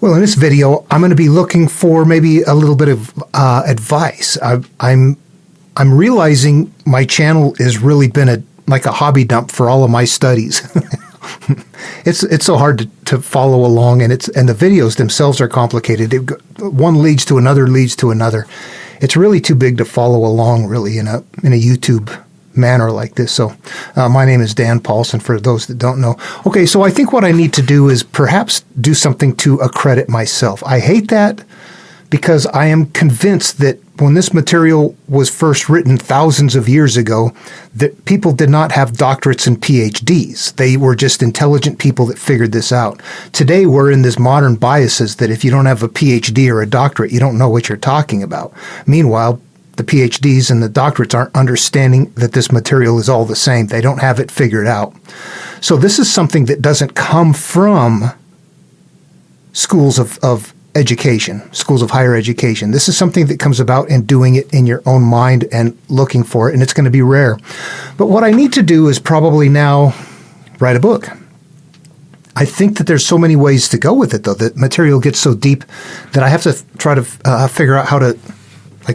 Well, in this video, I'm going to be looking for maybe a little bit of advice. I'm realizing my channel has really been like a hobby dump for all of my studies. It's so hard to follow along, and the videos themselves are complicated. One leads to another, leads to another. It's really too big to follow along, really, in a YouTube manner like this. So my name is Dan Paulson, for those that don't know. Okay, so I think what I need to do is perhaps do something to accredit myself. I hate that because I am convinced that when this material was first written thousands of years ago, that people did not have doctorates and PhDs. They were just intelligent people that figured this out. Today, we're in this modern biases that if you don't have a PhD or a doctorate, you don't know what you're talking about. Meanwhile, the PhDs and the doctorates aren't understanding that this material is all the same. They don't have it figured out. So this is something that doesn't come from schools of education, schools of higher education. This is something that comes about in doing it in your own mind and looking for it, and it's going to be rare. But what I need to do is probably now write a book. I think that there's so many ways to go with it, though. The material gets so deep that I have to try to figure out how to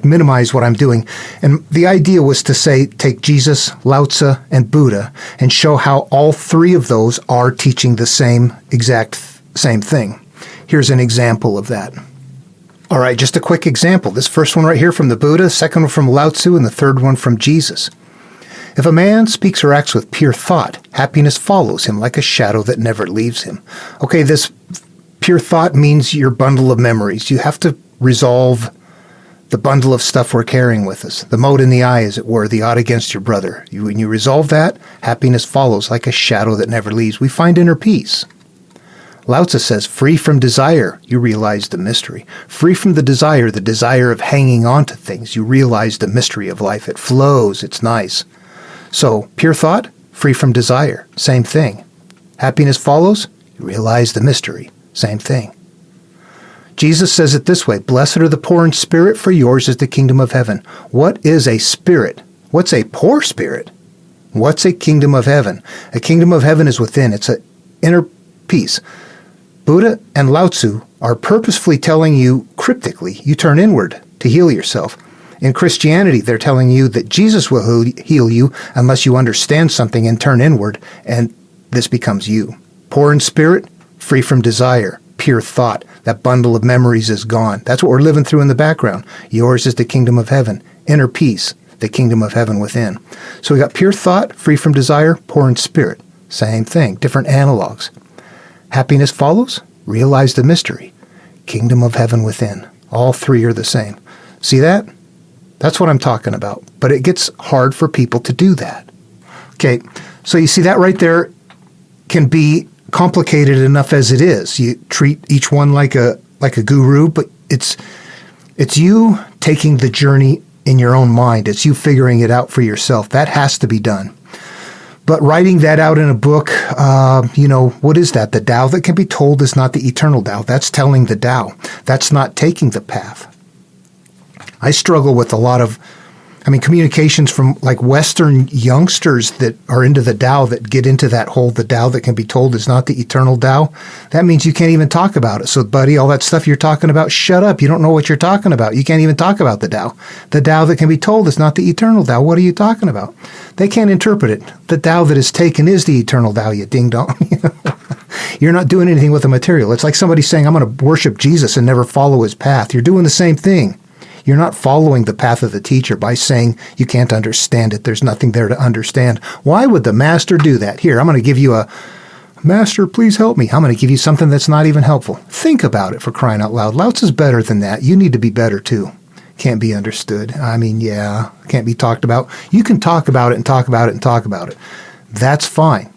minimize what I'm doing. And the idea was to say, take Jesus, Lao Tzu, and Buddha, and show how all three of those are teaching the exact same thing. Here's an example of that. All right, just a quick example. This first one right here from the Buddha, second one from Lao Tzu, and the third one from Jesus. If a man speaks or acts with pure thought, happiness follows him like a shadow that never leaves him. Okay, this pure thought means your bundle of memories. You have to resolve the bundle of stuff we're carrying with us. The mote in the eye, as it were, the odd against your brother. When you resolve that, happiness follows like a shadow that never leaves. We find inner peace. Lao Tzu says, free from desire, you realize the mystery. Free from the desire of hanging on to things, you realize the mystery of life. It flows, it's nice. So, pure thought, free from desire, same thing. Happiness follows, you realize the mystery, same thing. Jesus says it this way, blessed are the poor in spirit, for yours is the kingdom of heaven. What is a spirit? What's a poor spirit? What's a kingdom of heaven? A kingdom of heaven is within. It's an inner peace. Buddha and Lao Tzu are purposefully telling you cryptically, you turn inward to heal yourself. In Christianity, they're telling you that Jesus will heal you unless you understand something and turn inward, and this becomes you. Poor in spirit, free from desire, pure thought. That bundle of memories is gone. That's what we're living through in the background. Yours is the kingdom of heaven. Inner peace, the kingdom of heaven within. So we got pure thought, free from desire, poor in spirit. Same thing, different analogs. Happiness follows, realize the mystery. Kingdom of heaven within. All three are the same. See that? That's what I'm talking about. But it gets hard for people to do that. Okay, so you see that right there can be complicated enough as it is. You treat each one like a guru, but it's you taking the journey in your own mind. It's you figuring it out for yourself. That has to be done. But writing that out in a book, what is that? The Tao that can be told is not the eternal Tao. That's telling the Tao. That's not taking the path. I struggle with a lot of communications from Western youngsters that are into the Tao, that get into that whole, the Tao that can be told is not the eternal Tao. That means you can't even talk about it. So, buddy, all that stuff you're talking about, shut up. You don't know what you're talking about. You can't even talk about the Tao. The Tao that can be told is not the eternal Tao. What are you talking about? They can't interpret it. The Tao that is taken is the eternal Tao, you ding-dong. You're not doing anything with the material. It's like somebody saying, I'm going to worship Jesus and never follow his path. You're doing the same thing. You're not following the path of the teacher by saying you can't understand it. There's nothing there to understand. Why would the master do that? Here, I'm going to give you master, please help me. I'm going to give you something that's not even helpful. Think about it, for crying out loud. Lao Tzu's better than that. You need to be better too. Can't be understood. Can't be talked about. You can talk about it and talk about it and talk about it. That's fine.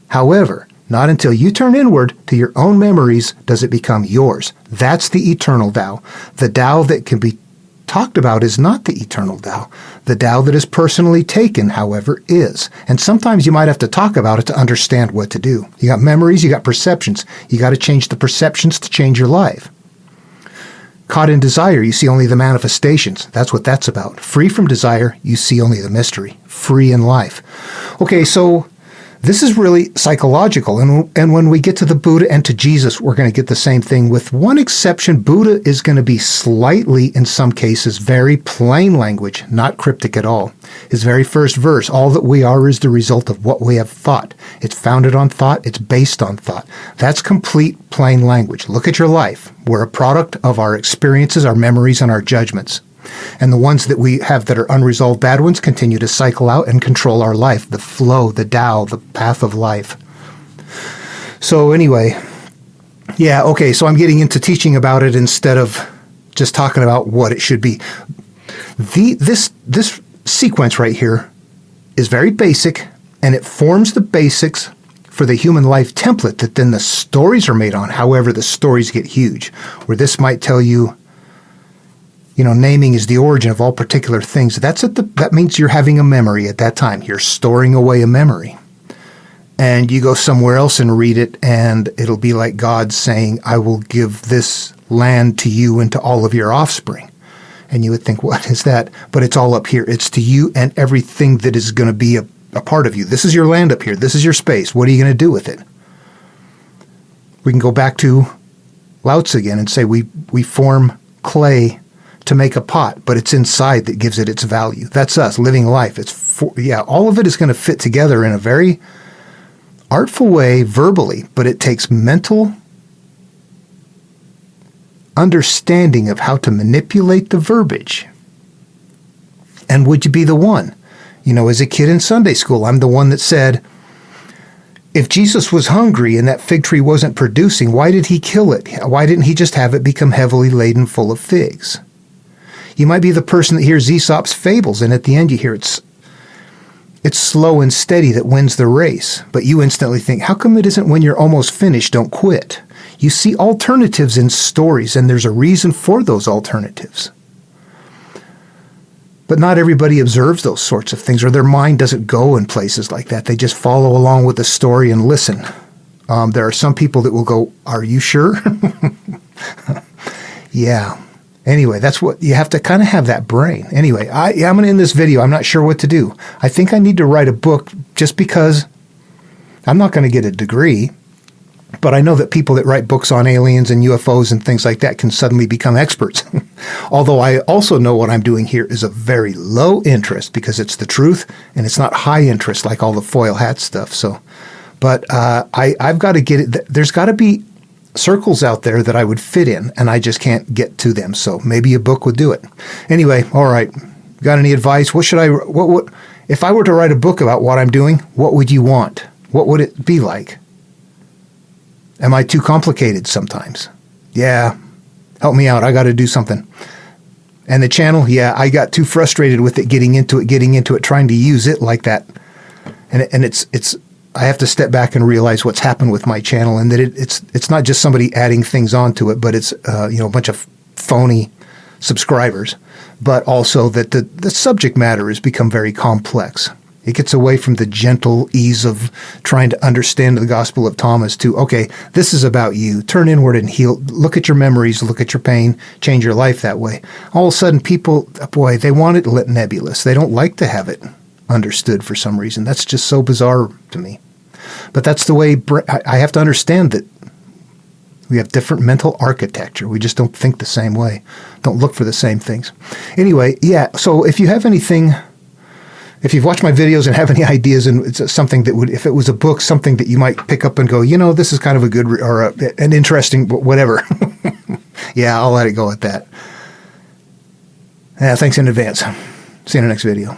However, not until you turn inward to your own memories does it become yours. That's the eternal Tao. The Tao that can be talked about is not the eternal Tao. The Tao that is personally taken, however, is. And sometimes you might have to talk about it to understand what to do. You got memories, you got perceptions. You got to change the perceptions to change your life. Caught in desire, you see only the manifestations. That's what that's about. Free from desire, you see only the mystery. Free in life. Okay, so This is really psychological. And when we get to the Buddha and to Jesus, we're going to get the same thing. With one exception, Buddha is going to be slightly, in some cases, very plain language, not cryptic at all. His very first verse, all that we are is the result of what we have thought. It's founded on thought. It's based on thought. That's complete plain language. Look at your life. We're a product of our experiences, our memories, and our judgments. And the ones that we have that are unresolved bad ones continue to cycle out and control our life, the flow, the Tao, the path of life. So anyway, yeah, okay, so I'm getting into teaching about it instead of just talking about what it should be. This sequence right here is very basic, and it forms the basics for the human life template that then the stories are made on. However, the stories get huge, where this might tell you, naming is the origin of all particular things. That means you're having a memory at that time. You're storing away a memory. And you go somewhere else and read it, and it'll be like God saying, I will give this land to you and to all of your offspring. And you would think, what is that? But it's all up here. It's to you and everything that is going to be a part of you. This is your land up here. This is your space. What are you going to do with it? We can go back to Lao Tzu again and say we form clay to make a pot, but it's inside that gives it its value. That's us living life. All of it is going to fit together in a very artful way verbally, but it takes mental understanding of how to manipulate the verbiage. And would you be the one? As a kid in Sunday school, I'm the one that said, if Jesus was hungry and that fig tree wasn't producing, why did he kill it? Why didn't he just have it become heavily laden full of figs? You might be the person that hears Aesop's fables, and at the end you hear it's slow and steady that wins the race. But you instantly think, how come it isn't when you're almost finished, don't quit? You see alternatives in stories, and there's a reason for those alternatives. But not everybody observes those sorts of things, or their mind doesn't go in places like that. They just follow along with the story and listen. There are some people that will go, are you sure? Yeah. Anyway, that's what you have to kind of have that brain. Anyway, I'm going to end this video. I'm not sure what to do. I think I need to write a book just because I'm not going to get a degree, but I know that people that write books on aliens and UFOs and things like that can suddenly become experts. Although I also know what I'm doing here is a very low interest because it's the truth and it's not high interest like all the foil hat stuff. So, but I've got to get it. There's got to be circles out there that I would fit in, and I just can't get to them. So maybe a book would do it. Anyway, all right. Got any advice? What if I were to write a book about what I'm doing, what would you want? What would it be like? Am I too complicated sometimes? Yeah. Help me out. I got to do something. And the channel, yeah, I got too frustrated with it, getting into it, trying to use it like that. And it's I have to step back and realize what's happened with my channel, and that it's not just somebody adding things onto it, but it's a bunch of phony subscribers, but also that the subject matter has become very complex. It gets away from the gentle ease of trying to understand the Gospel of Thomas to, okay, this is about you. Turn inward and heal. Look at your memories. Look at your pain. Change your life that way. All of a sudden, people, boy, they want it lit nebulous. They don't like to have it understood for some reason. That's just so bizarre to me. But that's the way I have to understand that we have different mental architecture. We just don't think the same way, don't look for the same things. Anyway, yeah, so if you have anything, if you've watched my videos and have any ideas, and it's something that would, if it was a book, something that you might pick up and go, this is kind of a good or an interesting whatever. Yeah, I'll let it go at that. Yeah, thanks in advance. See you in the next video.